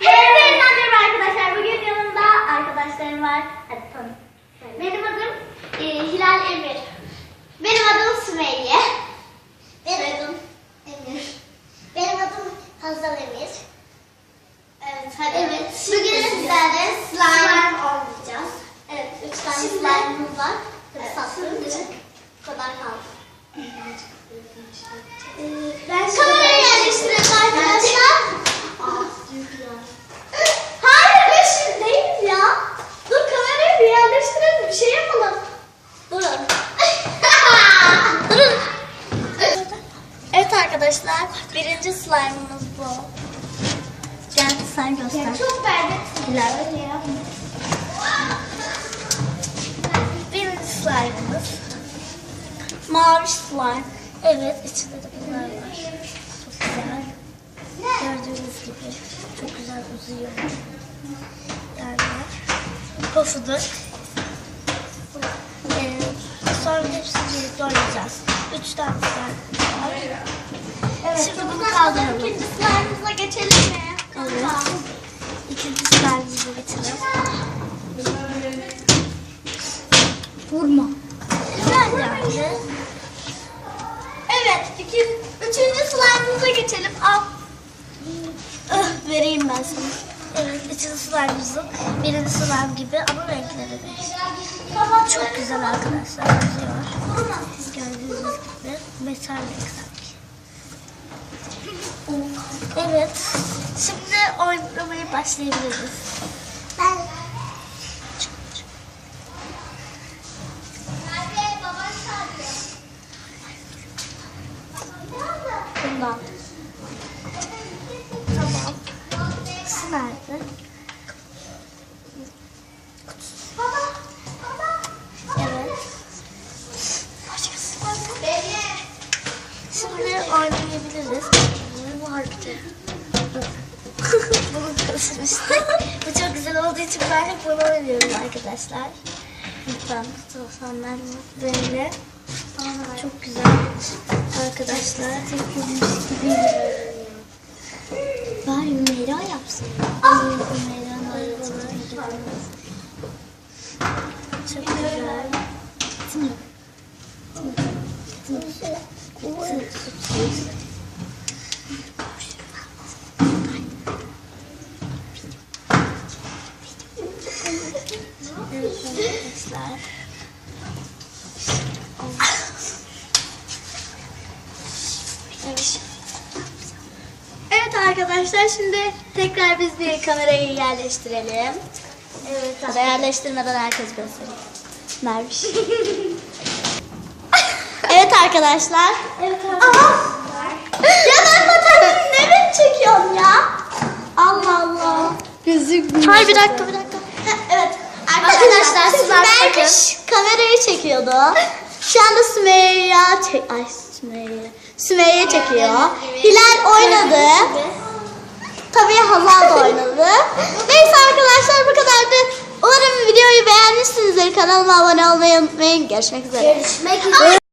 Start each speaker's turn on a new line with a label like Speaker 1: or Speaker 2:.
Speaker 1: Merhaba arkadaşlar. Bugün yanımda arkadaşlarım var. Hadi tanı. Benim adım Hilal Emir. Benim adım Sümeyye. Benim adım Emir. Benim adım Hazal Emir. Evet, hadi. Evet. Bugün sizlerle slime oynayacağız. Evet, 3 tane slime'ımız var. Sattığım bu kadar kaldı. Kamerayı yerleştirelim arkadaşlar. Hayır, ben şimdi değil ya. Dur, kamerayı bir yerleştirelim, bir şey yapalım. Durun. Durun. Evet arkadaşlar, birinci slime'ımız bu. Gel sen göster. Çok berbat. Birinci slime'ımız. Mavi slime. Evet, içinde de bunlar var. Çok güzel. Gördüğünüz gibi çok güzel uzuyor. Yani pofuduk. Sonra hepsini birlikte oynayacağız. 3 tane slime var. Evet, şimdi bunu kaldıralım. İkinci slime'ımıza geçelim mi? Evet. İkinci slime'ımıza geçelim. Vurma. Güzel yani. Evet, üçüncü slime'ımıza geçelim. Al. Vereyim ben sana. Evet, üçüncü slime'ımızın birinci slime gibi ama renkleri değişik. Çok güzel arkadaşlar. Yazıyor. Gördüğünüz gibi metalik sanki. Evet, şimdi oynamaya başlayabiliriz. Bundan. Tamam. Kutusu nerede? Evet. Şimdi oynayabiliriz. Bu harbi. Bunu karıştırmıştık. Bu çok güzel olduğu için ben hep bunu oynuyorum arkadaşlar. Lütfen tutalım böyle. Çok güzel arkadaşlar. Bari Ümeyra yapsın. Ümeyra'nın hayatına gidiyoruz. Çok güzel. Evet arkadaşlar. Evet arkadaşlar, şimdi tekrar biz bir kamerayı yerleştirelim. Evet. Ya da yerleştirmeden herkes göstereyim. Merviş. Evet arkadaşlar. Evet arkadaşlar. Ya ben fotoğrafını ne biçim çekiyorum ya? Allah Allah. Gözükmüyor. Hayır, bir dakika. Evet. Arkadaşlar Merviş kamerayı çekiyordu. Şu anda Sümeyye çekiyor. Hilal oynadı. Tabii Hazal da oynadı. Neyse arkadaşlar, bu kadardı. Umarım videoyu beğenmişsinizdir. Kanalıma abone olmayı unutmayın. Görüşmek üzere.